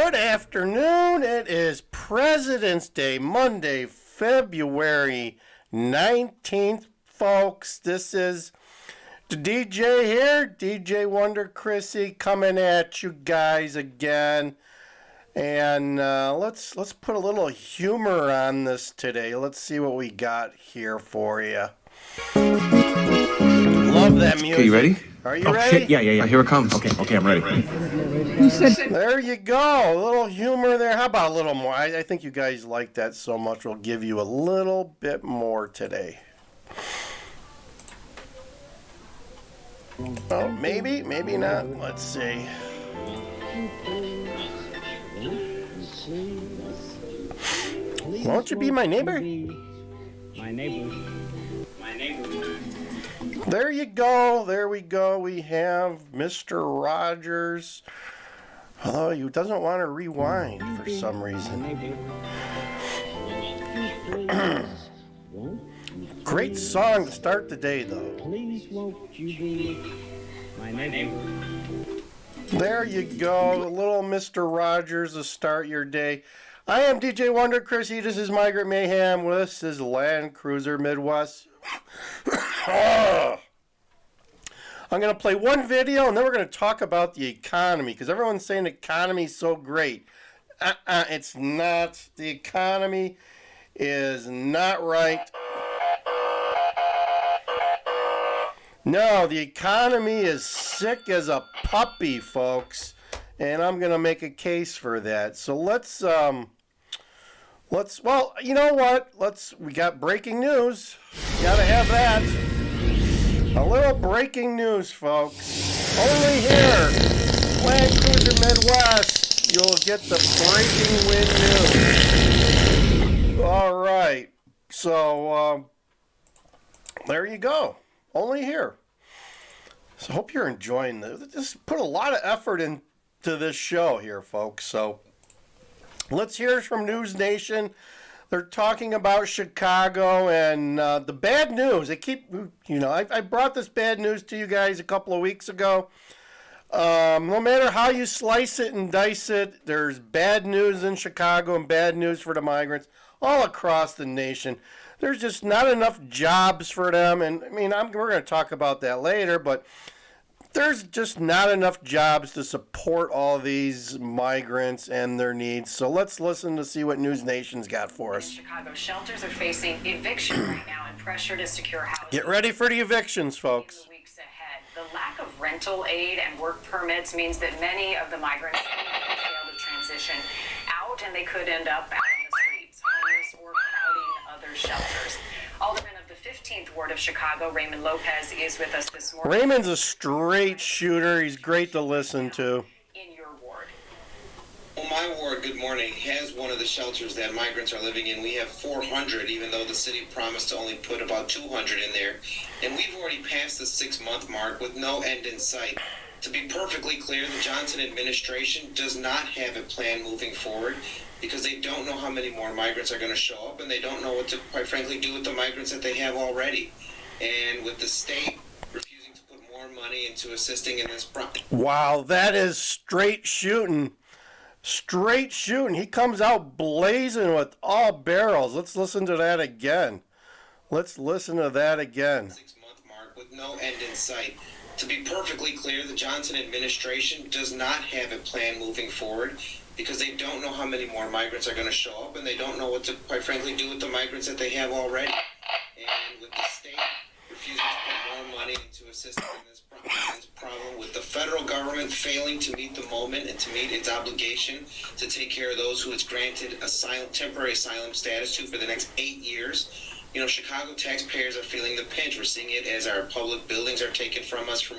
Good afternoon. It is President's Day, Monday, February 19th, folks. This is the DJ here, DJ Wonder Chrissy, coming at you guys again. And let's put a little humor on this today. Let's see what we got here for you. Love that music. Okay, you ready? Are you ready? Shit. Yeah. Here it comes. Okay, I'm ready. There you go. A little humor there. How about a little more? I think you guys like that so much. We'll give you a little bit more today. Oh, maybe not. Let's see. Won't you be my neighbor? My neighbor. There you go. There we go. We have Mr. Rogers. Although he doesn't want to rewind for some reason. Great song to start the day, though. Please won't you be my neighbor? There you go. Little Mr. Rogers to start your day. I am DJ Wonder Chrissy. This is Migrant Mayhem. This is Land Cruiser Midwest. I'm going to play one video and then we're going to talk about the economy because everyone's saying the economy is so great. It's not. The economy is not right. No, the economy is sick as a puppy, folks. And I'm going to make a case for that. So let's, well, you know what? We got breaking news. Got to have that. A little breaking news, folks. Only here, Land Cruiser Midwest, you'll get the breaking wind news. All right. So, there you go. Only here. So, hope you're enjoying this. Just put a lot of effort into this show here, folks. So, let's hear from News Nation. They're talking about Chicago and the bad news. They keep, I brought this bad news to you guys a couple of weeks ago. No matter how you slice it and dice it, there's bad news in Chicago and bad news for the migrants all across the nation. There's just not enough jobs for them. And, we're going to talk about that later, but there's just not enough jobs to support all these migrants and their needs. So let's listen to see what News Nation's got for us. Chicago shelters are facing eviction right now and pressure to secure housing. Get ready for the evictions, folks. In the weeks ahead. The lack of rental aid and work permits means that many of the migrants fail to transition out, and they could end up out on the streets, homeless or crowding other shelters. Alderman of the 15th Ward of Chicago, Raymond Lopez, is with us this morning. Raymond's a straight shooter. He's great to listen to. In your ward. Well, my ward, good morning, has one of the shelters that migrants are living in. We have 400, even though the city promised to only put about 200 in there. And we've already passed the 6-month mark with no end in sight. To be perfectly clear, the Johnson administration does not have a plan moving forward because they don't know how many more migrants are going to show up, and they don't know what to, quite frankly, do with the migrants that they have already. And with the state refusing to put more money into assisting in this process. Wow, that is straight shooting. Straight shooting. He comes out blazing with all barrels. Let's listen to that again. 6-month mark with no end in sight. To be perfectly clear, the Johnson administration does not have a plan moving forward because they don't know how many more migrants are going to show up, and they don't know what to, quite frankly, do with the migrants that they have already. And with the state refusing to put more money into assisting in this problem, with the federal government failing to meet the moment and to meet its obligation to take care of those who it's granted temporary asylum status to for the next 8 years. Chicago taxpayers are feeling the pinch. We're seeing it as our public buildings are taken from us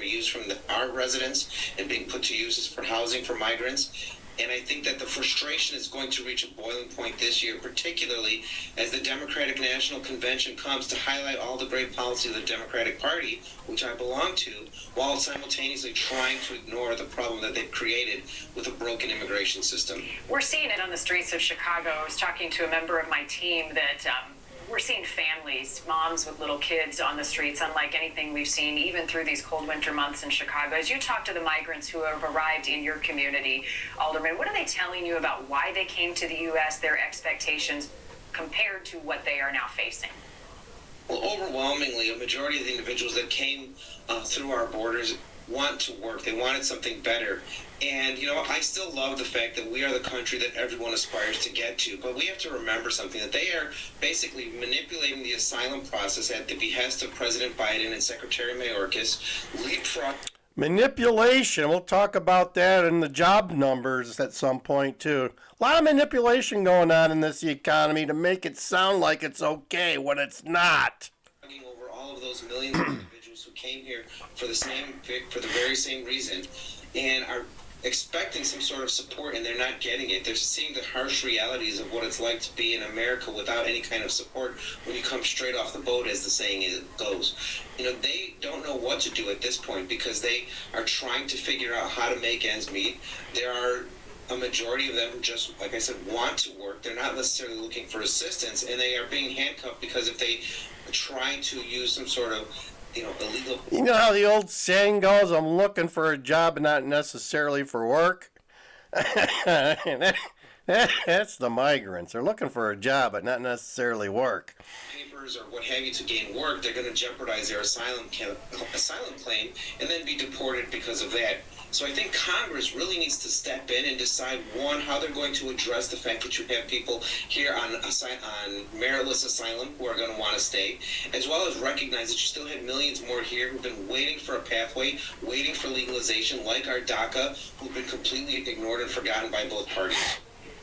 our residents and being put to use for housing for migrants. And I think that the frustration is going to reach a boiling point this year, particularly as the Democratic National Convention comes to highlight all the great policy of the Democratic Party, which I belong to, while simultaneously trying to ignore the problem that they've created with a broken immigration system. We're seeing it on the streets of Chicago. I was talking to a member of my team that we're seeing families, moms with little kids on the streets, unlike anything we've seen, even through these cold winter months in Chicago. As you talk to the migrants who have arrived in your community, Alderman, what are they telling you about why they came to the U.S., their expectations compared to what they are now facing? Well, overwhelmingly, a majority of the individuals that came through our borders want to work. They wanted something better. And, you know, I still love the fact that we are the country that everyone aspires to get to. But we have to remember something, that they are basically manipulating the asylum process at the behest of President Biden and Secretary Mayorkas, leapfrog. Manipulation. We'll talk about that in the job numbers at some point, too. A lot of manipulation going on in this economy to make it sound like it's okay when it's not. Over all of those millions of individuals who came here for the very same reason, and are expecting some sort of support, and they're not getting it. They're seeing the harsh realities of what it's like to be in America without any kind of support when you come straight off the boat, as the saying goes. You know, they don't know what to do at this point because they are trying to figure out how to make ends meet. There are a majority of them who just, like I said, want to work. They're not necessarily looking for assistance, and they are being handcuffed because if they try to use some sort of, you know, illegal. You know how the old saying goes, I'm looking for a job but not necessarily for work? That's the migrants. They're looking for a job but not necessarily work. Papers or what have you to gain work, they're going to jeopardize their asylum claim and then be deported because of that. So I think Congress really needs to step in and decide, one, how they're going to address the fact that you have people here on meritless asylum who are going to want to stay, as well as recognize that you still have millions more here who've been waiting for a pathway, waiting for legalization, like our DACA, who've been completely ignored and forgotten by both parties.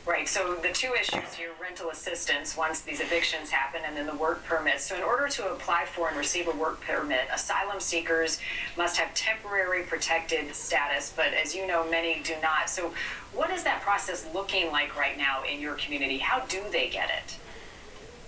Right, so the two issues here, rental assistance once these evictions happen, and then the work permits. So in order to apply for and receive a work permit, asylum seekers must have temporary protected status, but as you know, many do not. So what is that process looking like right now in your community? How do they get it?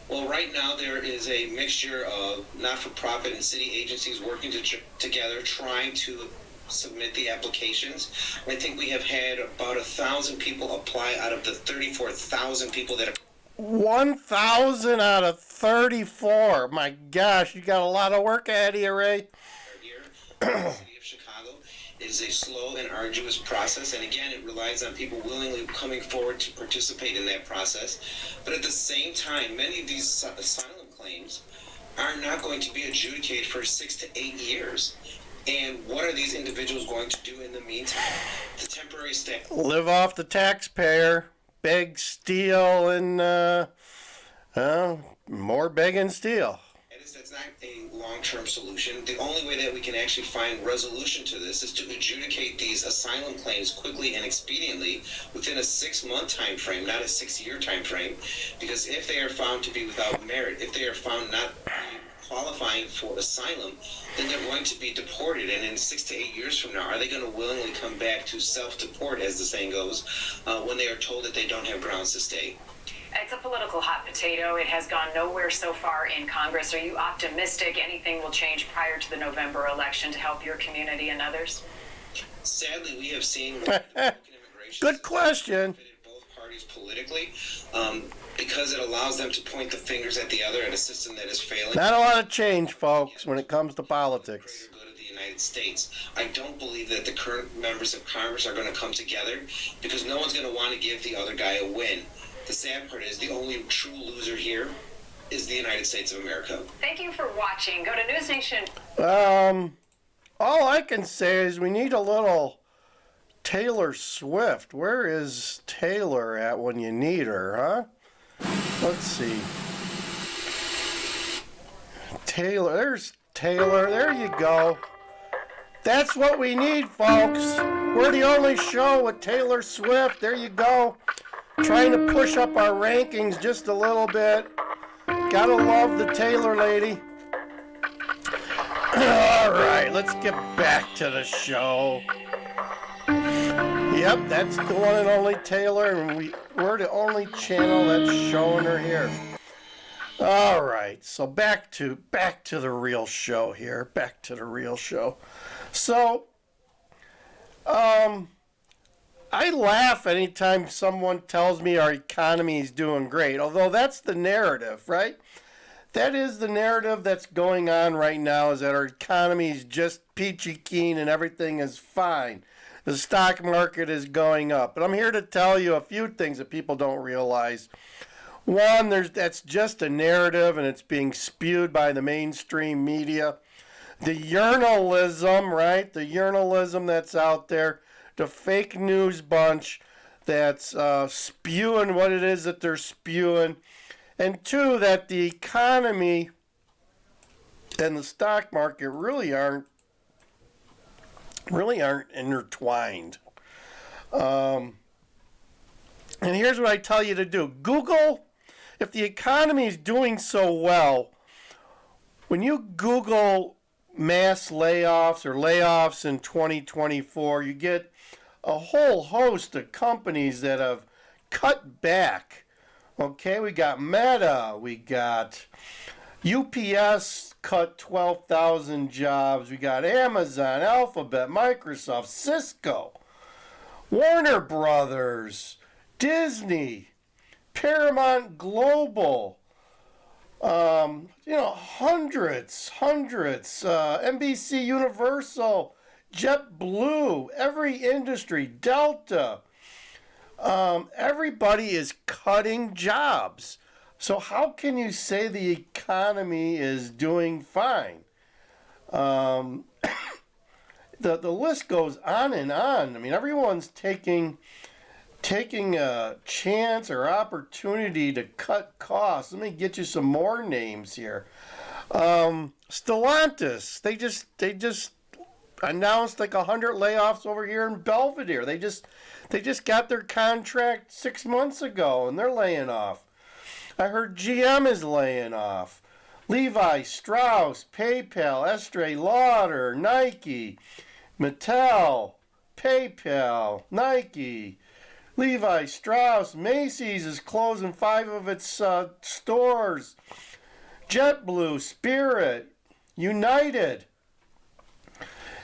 Well, right now there is a mixture of not-for-profit and city agencies working together, trying to submit the applications. I think we have had about 1,000 people apply out of the 34,000 people that have. 1,000 out of 34. My gosh, you got a lot of work ahead of you, Ray. Here in the city of Chicago. It is a slow and arduous process, and again, it relies on people willingly coming forward to participate in that process. But at the same time, many of these asylum claims are not going to be adjudicated for 6 to 8 years. And what are these individuals going to do in the meantime? The temporary stay. Live off the taxpayer, beg, steal, and more beg and steal. That's not a long-term solution. The only way that we can actually find resolution to this is to adjudicate these asylum claims quickly and expediently within a 6-month time frame, not a 6-year time frame. Because if they are found to be without merit, if they are found not qualifying for asylum, then they're going to be deported. And in 6 to 8 years from now, are they going to willingly come back to self-deport, as the saying goes, when they are told that they don't have grounds to stay? It's a political hot potato. It has gone nowhere so far in Congress. Are you optimistic anything will change prior to the November election to help your community and others? Sadly, we have seen immigration. Good question. Both parties politically, because it allows them to point the fingers at the other at a system that is failing. Not a lot of change, folks, when it comes to politics. Good of the United States. I don't believe that the current members of Congress are going to come together because no one's going to want to give the other guy a win. The sad part is the only true loser here is the United States of America. Thank you for watching. Go to News Nation. All I can say is we need a little Taylor Swift. Where is Taylor at when you need her, huh? Let's see. Taylor, there's Taylor. There you go. That's what we need, folks. We're the only show with Taylor Swift. There you go. Trying to push up our rankings just a little bit. Gotta love the Taylor lady. All right, let's get back to the show. Yep, that's the one and only Taylor, and we're the only channel that's showing her here. All right, so back to the real show here. Back to the real show. So, I laugh anytime someone tells me our economy is doing great, although that's the narrative, right? that is the narrative that's going on right now, is that our economy is just peachy keen and everything is fine. The stock market is going up. But I'm here to tell you a few things that people don't realize. One, that's just a narrative and it's being spewed by the mainstream media. The journalism, right? The journalism that's out there, the fake news bunch that's spewing what it is that they're spewing. And two, that the economy and the stock market really aren't intertwined. And here's what I tell you to do. Google, if the economy is doing so well, when you Google mass layoffs or layoffs in 2024, you get a whole host of companies that have cut back. Okay, we got Meta, we got UPS cut 12,000 jobs, we got Amazon, Alphabet, Microsoft, Cisco, Warner Brothers, Disney, Paramount Global, hundreds, NBC Universal, JetBlue, every industry, Delta. Everybody is cutting jobs. So how can you say the economy is doing fine? The list goes on and on. I mean, everyone's taking a chance or opportunity to cut costs. Let me get you some more names here. Stellantis, they just announced like 100 layoffs over here in Belvedere. They just got their contract 6 months ago and they're laying off. I heard GM is laying off. Levi Strauss, PayPal, Estee Lauder, Nike, Mattel, PayPal, Nike, Levi Strauss, Macy's is closing 5 of its stores. JetBlue, Spirit, United.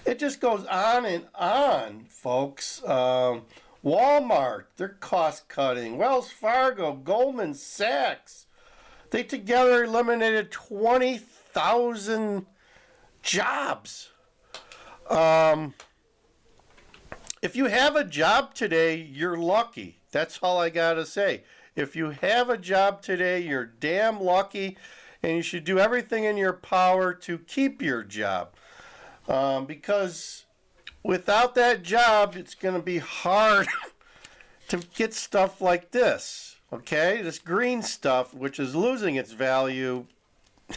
It just goes on and on, folks. Walmart, they're cost cutting. Wells Fargo, Goldman Sachs, they together eliminated 20,000 jobs. If you have a job today, you're lucky. That's all I gotta say. If you have a job today, you're damn lucky, and you should do everything in your power to keep your job. Because without that job, it's going to be hard to get stuff like this. Okay, this green stuff, which is losing its value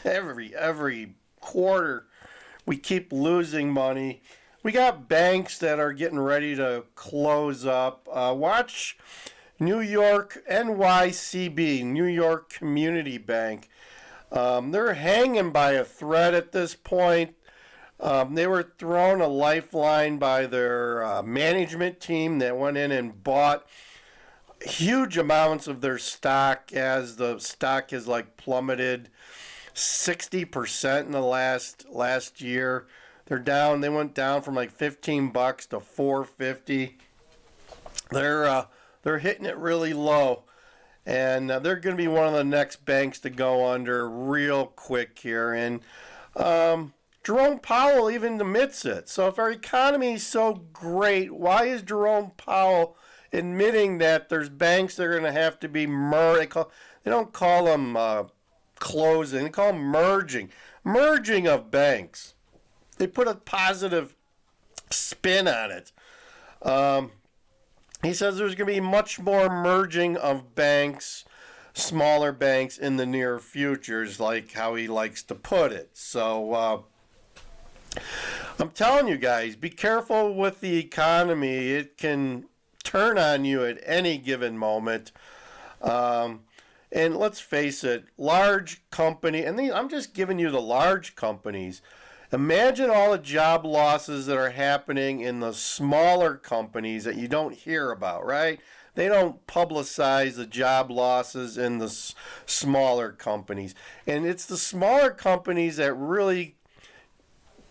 every quarter. We keep losing money. We got banks that are getting ready to close up. Watch New York NYCB, New York Community Bank. They're hanging by a thread at this point. They were thrown a lifeline by their management team that went in and bought huge amounts of their stock as the stock has like plummeted 60% in the last year. They're down. They went down from like $15 to $4.50. They're hitting it really low, and they're going to be one of the next banks to go under real quick here. And Jerome Powell even admits it. So if our economy is so great, why is Jerome Powell admitting that there's banks that are going to have to be merged? They don't call them closing. They call them merging. Merging of banks. They put a positive spin on it. He says there's going to be much more merging of banks, smaller banks, in the near future, is like how he likes to put it. So I'm telling you guys, be careful with the economy. It can turn on you at any given moment. And let's face it, large company, and I'm just giving you the large companies. Imagine all the job losses that are happening in the smaller companies that you don't hear about, right? They don't publicize the job losses in the smaller companies. And it's the smaller companies that really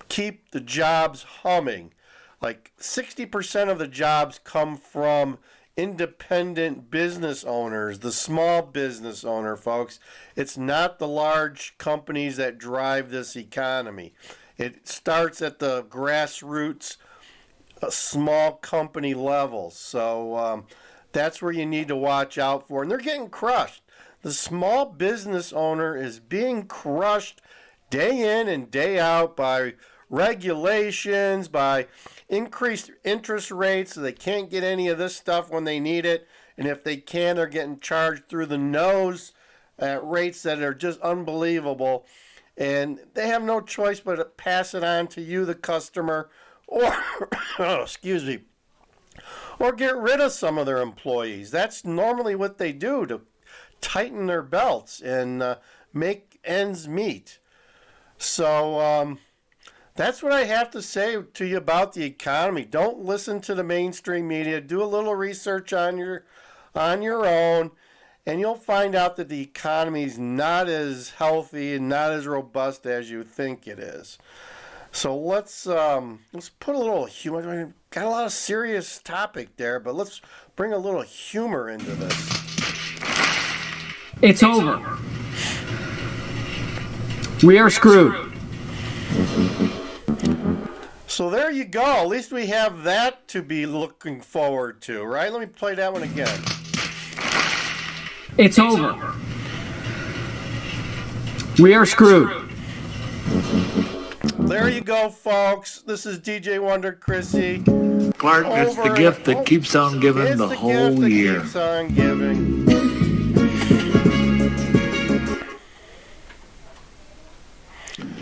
keep the jobs humming. Like 60% of the jobs come from independent business owners, the small business owner, folks. It's not the large companies that drive this economy. It starts at the grassroots, small company level. So that's where you need to watch out for. And they're getting crushed. The small business owner is being crushed day in and day out by regulations, by increased interest rates, so they can't get any of this stuff when they need it. And if they can, they're getting charged through the nose at rates that are just unbelievable. And they have no choice but to pass it on to you, the customer, or, excuse me, or get rid of some of their employees. That's normally what they do to tighten their belts and make ends meet. So that's what I have to say to you about the economy. Don't listen to the mainstream media. Do a little research on your own, and you'll find out that the economy is not as healthy and not as robust as you think it is. So let's put a little humor. I mean, got a lot of serious topic there, but let's bring a little humor into this. It's over. We are screwed. So there you go. At least we have that to be looking forward to, right? Let me play that one again. It's over. We are screwed. There you go, folks. This is DJ Wonder Chrissy. Clark, it's the gift that keeps on giving the whole year. Keeps on giving.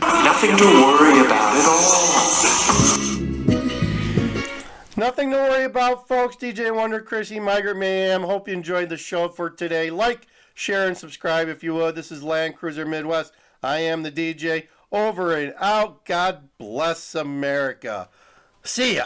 Nothing to worry about at all. Nothing to worry about, folks. DJ Wonder Chrissy, Migrant Mayhem. Hope you enjoyed the show for today. Like, share, and subscribe if you would. This is Land Cruiser Midwest. I am the DJ. Over and out. God bless America. See ya.